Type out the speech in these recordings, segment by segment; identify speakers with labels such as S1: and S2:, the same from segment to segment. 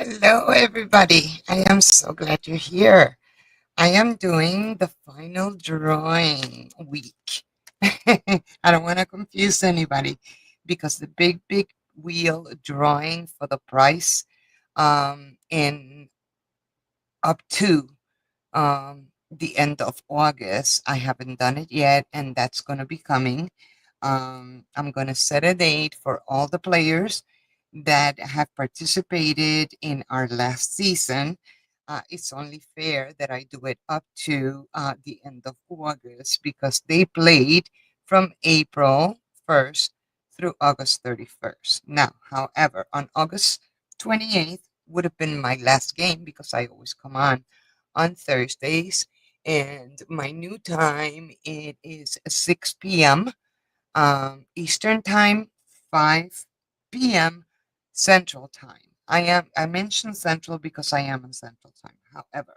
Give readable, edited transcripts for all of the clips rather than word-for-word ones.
S1: Hello, everybody. I am so glad you're here. I am doing the final drawing week. I don't want to confuse anybody because the big wheel drawing for the price in up to the end of August. I haven't done it yet, and that's going to be coming. I'm going to set a date for all the players that have participated in our last season. It's only fair that I do it up to the end of August because they played from April 1st through August 31st. Now, however, on August 28th would have been my last game because I always come on Thursdays. And my new time it is 6 p.m. Eastern time, 5 p.m. Central time. I mentioned Central because I am in Central time. However,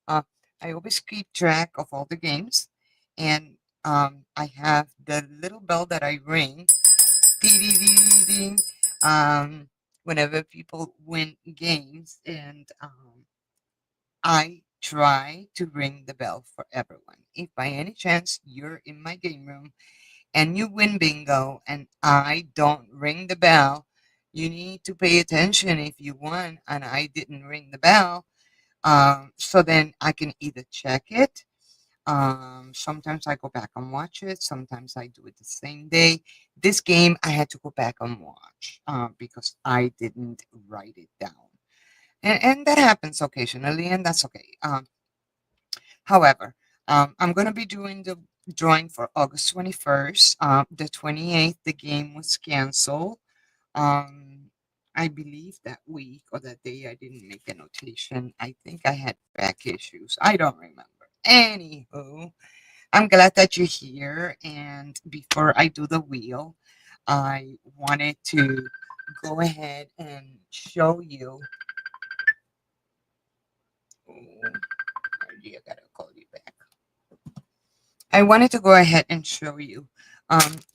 S1: uh, I always keep track of all the games, and I have the little bell that I ring, ding, ding, ding, ding, ding, whenever people win games, and I try to ring the bell for everyone. If by any chance you're in my game room and you win bingo and I don't ring the bell, you need to pay attention if you won and I didn't ring the bell. So then I can either check it. Sometimes I go back and watch it. Sometimes I do it the same day. This game I had to go back and watch because I didn't write it down. And that happens occasionally, and that's okay. However, I'm going to be doing the drawing for August 21st. The 28th, the game was canceled. Um, I believe that week or that day I didn't make a notation. I think I had back issues. I don't remember. Anywho, I'm glad that you're here. And before I do the wheel, I wanted to go ahead and show you. Oh, I gotta call you back. I wanted to go ahead and show you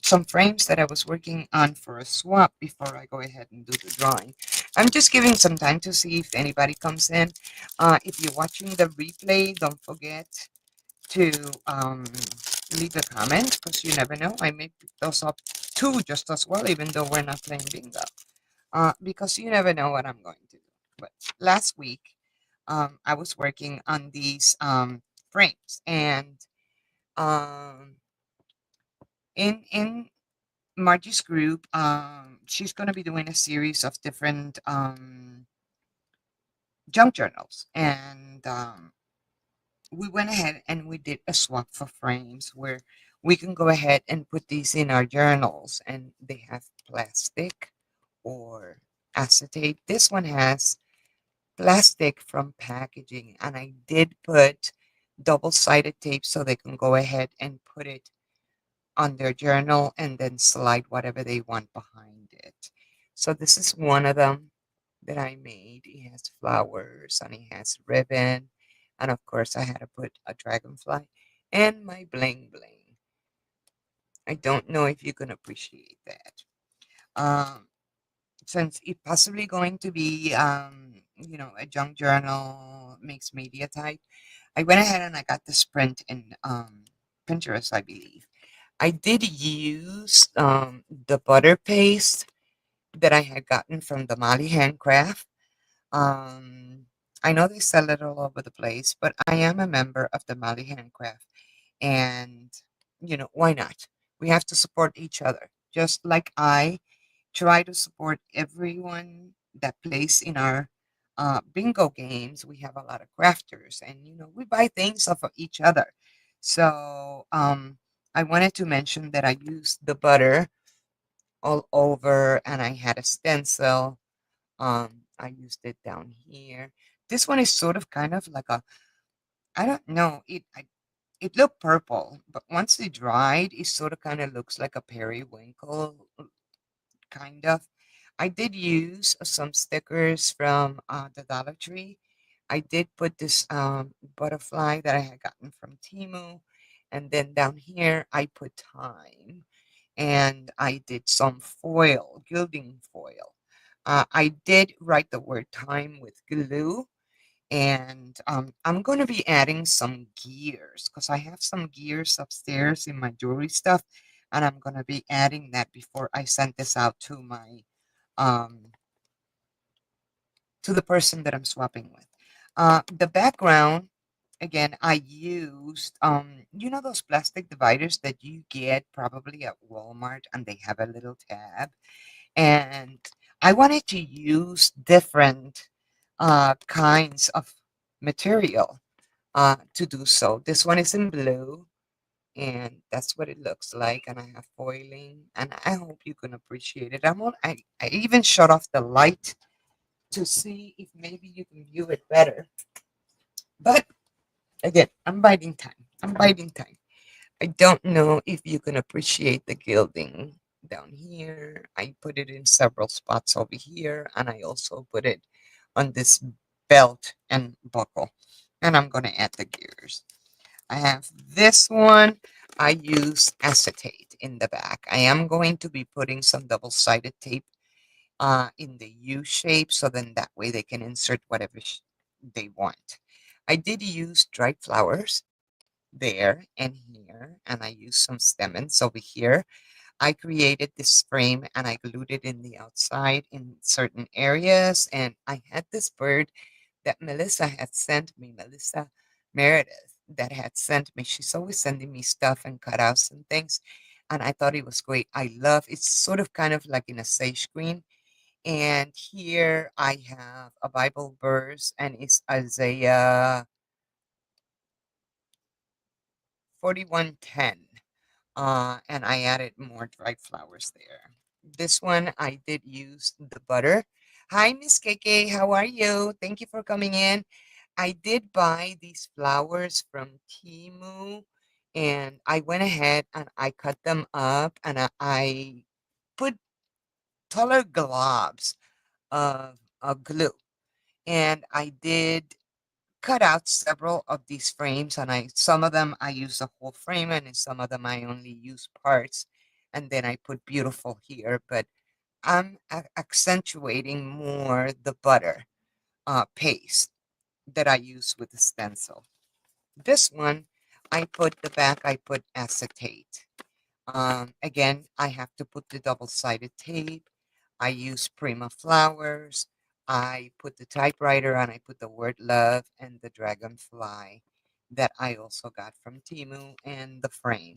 S1: some frames that I was working on for a swap before I go ahead and do the drawing. I'm just giving some time to see if anybody comes in. If you're watching the replay, don't forget to leave a comment because you never know. I may pick those up too just as well, even though we're not playing bingo. Because you never know what I'm going to do. But last week, I was working on these frames and um, in Margie's group, she's going to be doing a series of different junk journals, and we went ahead and we did a swap for frames where we can go ahead and put these in our journals, and they have plastic or acetate. This one has plastic from packaging, and I did put double-sided tape so they can go ahead and put it on their journal and then slide whatever they want behind it. So this is one of them that I made. It has flowers and it has ribbon. And of course I had to put a dragonfly and my bling bling. I don't know if you can appreciate that. Um, since it possibly going to be a junk journal mixed media type, I went ahead and I got this print in Pinterest, I believe. I did use the butter paste that I had gotten from the Mali Handcraft. Um, I know they sell it all over the place, but I am a member of the Mali Handcraft, and why not? We have to support each other, just like I try to support everyone that plays in our bingo games. We have a lot of crafters, and we buy things off of each other. So I wanted to mention that I used the butter all over, and I had a stencil. I used it down here. This one is sort of kind of like a, I don't know, it looked purple, but once it dried, it sort of kind of looks like a periwinkle kind of. I did use some stickers from the Dollar Tree. I did put this butterfly that I had gotten from Timu. And then down here, I put time. And I did some foil, gilding foil. I did write the word time with glue, and I'm going to be adding some gears because I have some gears upstairs in my jewelry stuff, and I'm going to be adding that before I send this out to my um, to the person that I'm swapping with. The background, again, I used, those plastic dividers that you get probably at Walmart and they have a little tab. And I wanted to use different kinds of material to do so. This one is in blue, and that's what it looks like. And I have foiling, and I hope you can appreciate it. I even shut off the light to see if maybe you can view it better. But again, I'm biding time. I'm biding time. I don't know if you can appreciate the gilding down here. I put it in several spots over here, and I also put it on this belt and buckle. And I'm going to add the gears. I have this one. I use acetate in the back. I am going to be putting some double-sided tape in the U shape, so then that way they can insert whatever they want. I did use dried flowers there and here, and I used some stamens over here. I created this frame and I glued it in the outside in certain areas. And I had this bird that Melissa had sent me, Melissa Meredith, that had sent me. She's always sending me stuff and cutouts and things. And I thought it was great. I love it's sort of kind of like in a sage green. And here I have a Bible verse, and it's Isaiah 41:10. And I added more dried flowers there. This one I did use the butter. Hi, Miss KK, how are you? Thank you for coming in. I did buy these flowers from Timu, and I went ahead and I cut them up, and I put taller globs of glue, and I did cut out several of these frames, and I some of them I use the whole frame, and in some of them I only use parts, and then I put beautiful here. But I'm accentuating more the butter paste that I use with the stencil. This one, I put the back, I put acetate. Again, I have to put the double-sided tape. I use Prima flowers. I put the typewriter and I put the word love and the dragonfly that I also got from Timu and the frame.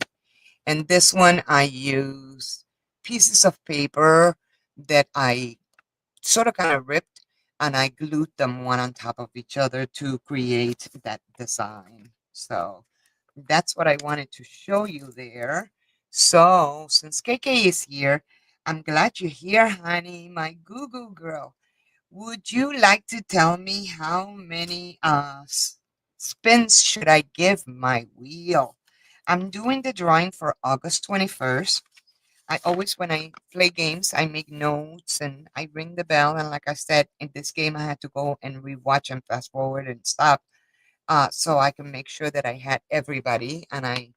S1: And this one I use pieces of paper that I sort of kind of ripped and I glued them one on top of each other to create that design. So that's what I wanted to show you there. So since KK is here, I'm glad you're here, honey, my Goo Goo girl. Would you like to tell me how many spins should I give my wheel? I'm doing the drawing for August 21st. I always, when I play games, I make notes and I ring the bell. And like I said, in this game, I had to go and rewatch and fast forward and stop so I can make sure that I had everybody. And I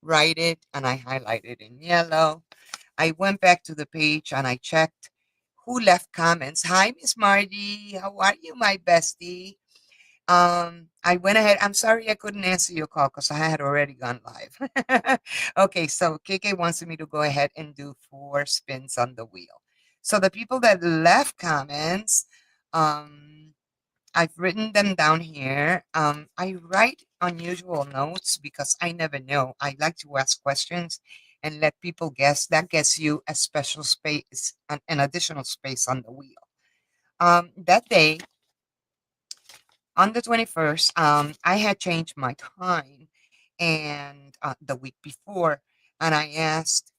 S1: write it and I highlight it in yellow. I went back to the page and I checked who left comments. Hi, Miss Marty. How are you, my bestie? I went ahead. I'm sorry I couldn't answer your call because I had already gone live. Okay, so KK wants me to go ahead and do 4 spins on the wheel. So the people that left comments, um, I've written them down here. I write unusual notes because I never know. I like to ask questions and let people guess. That gets you a special space, an additional space on the wheel. That day, on the 21st, I had changed my time and the week before, and I asked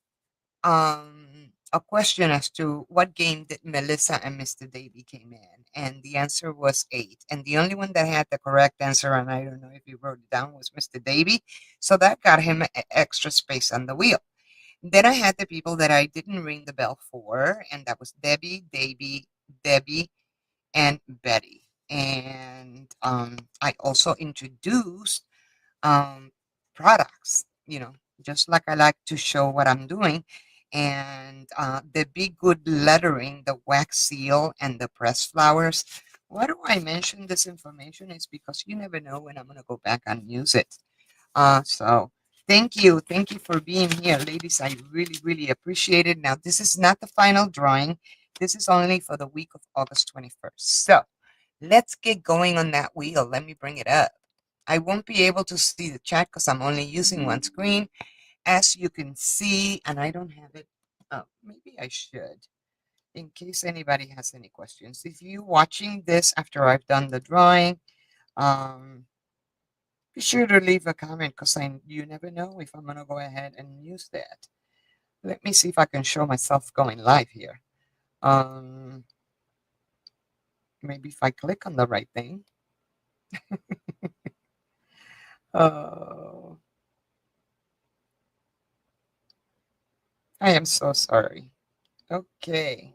S1: a question as to what game did Melissa and Mr. Davy came in, and the answer was 8. And the only one that had the correct answer, and I don't know if he wrote it down, was Mr. Davy. So that got him extra space on the wheel. Then I had the people that I didn't ring the bell for, and that was Debbie, Davy, Debbie, and Betty. And I also introduced um, products, just like I like to show what I'm doing. and the Be Good lettering, the wax seal, and the pressed flowers. Why do I mention this information? Is because you never know when I'm going to go back and use it. So thank you for being here, ladies. I really, really appreciate it. Now, this is not the final drawing. This is only for the week of August 21st. So let's get going on that wheel. Let me bring it up. I won't be able to see the chat because I'm only using one screen, as you can see, and I don't have it. Oh, maybe I should, in case anybody has any questions. If you're watching this after I've done the drawing, um, be sure to leave a comment because you never know if I'm gonna go ahead and use that. Let me see if I can show myself going live here. Um, Maybe if I click on the right thing. Oh, I am so sorry. Okay,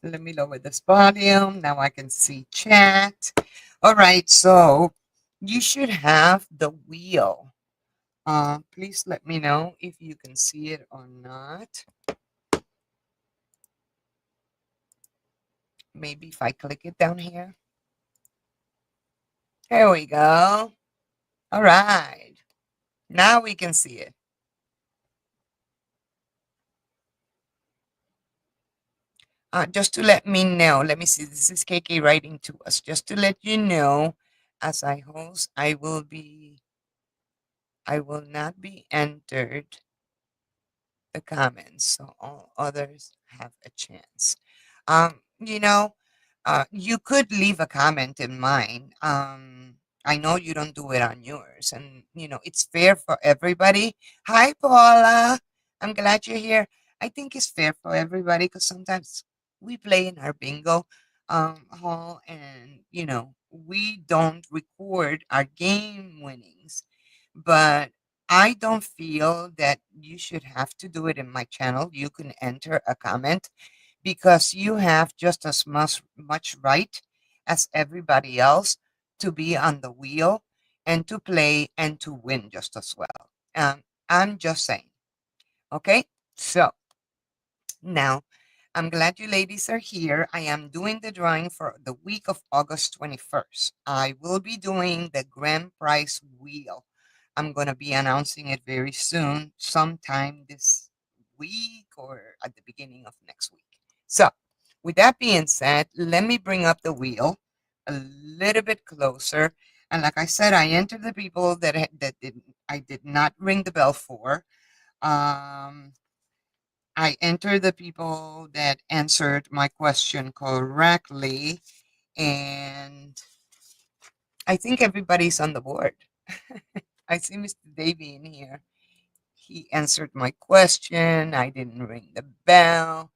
S1: let me lower this volume. Now I can see chat. All right, so you should have the wheel. Please let me know if you can see it or not. Maybe if I click it down here. There we go. All right. Now we can see it. Just to let me know, let me see. This is KK writing to us. Just to let you know, as I host, I will not be entered the comments, so all others have a chance. You know, you could leave a comment in mine. I know you don't do it on yours, and it's fair for everybody. Hi, Paula. I'm glad you're here. I think it's fair for everybody because sometimes we play in our bingo hall, and we don't record our game winnings, but I don't feel that you should have to do it in my channel. You can enter a comment because you have just as much right as everybody else to be on the wheel and to play and to win just as well. I'm just saying. Okay? So now, I'm glad you ladies are here. I am doing the drawing for the week of August 21st. I will be doing the grand prize wheel. I'm going to be announcing it very soon, sometime this week or at the beginning of next week. So, with that being said, let me bring up the wheel a little bit closer. And like I said, I entered the people I did not ring the bell for. Um, I entered the people that answered my question correctly, and I think everybody's on the board. I see Mr. Davy in here. He answered my question. I didn't ring the bell.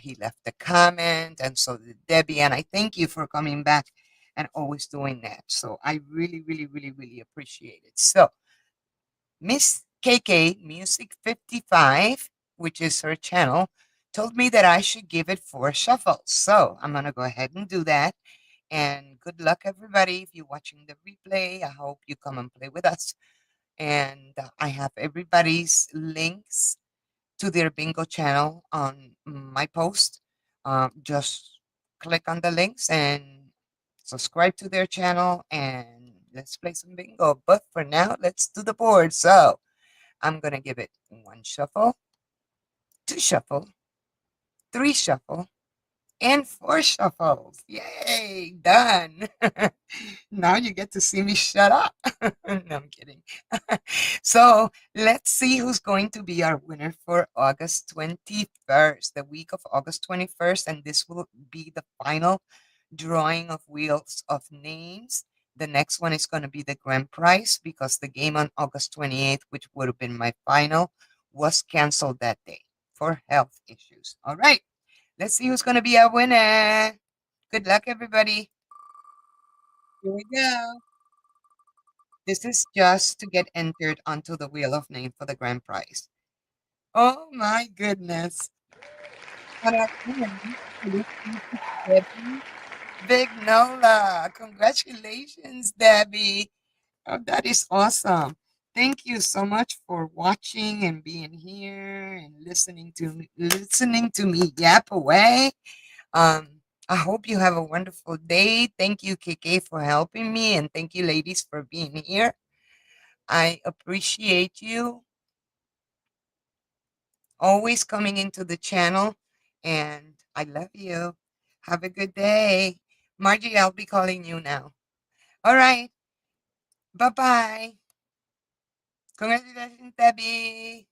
S1: He left a comment, and so did Debbie. And I thank you for coming back and always doing that. So I really, really, really, really appreciate it. So Miss KK Music 55, which is her channel, told me that I should give it 4 shuffles. So I'm going to go ahead and do that. And good luck, everybody. If you're watching the replay, I hope you come and play with us. And I have everybody's links to their bingo channel on my post. Just click on the links and subscribe to their channel, and let's play some bingo. But for now, let's do the board. So I'm going to give it 1 shuffle, 2 shuffle, 3 shuffle, and 4 shuffles. Yay, done. Now you get to see me shut up. No, I'm kidding. So let's see who's going to be our winner for August 21st, the week of August 21st. And this will be the final drawing of Wheels of Names. The next one is going to be the grand prize because the game on August 28th, which would have been my final, was canceled that day for health issues. All right, let's see who's going to be our winner. Good luck, everybody. Here we go. This is just to get entered onto the Wheel of Name for the grand prize. Oh my goodness. Debbie Vignola. Congratulations, Debbie. Oh, that is awesome. Thank you so much for watching and being here and listening to me yap away. I hope you have a wonderful day. Thank you, KK, for helping me, and thank you, ladies, for being here. I appreciate you always coming into the channel, and I love you. Have a good day. Margie, I'll be calling you now. All right. Bye bye. Congratulations, Debbie.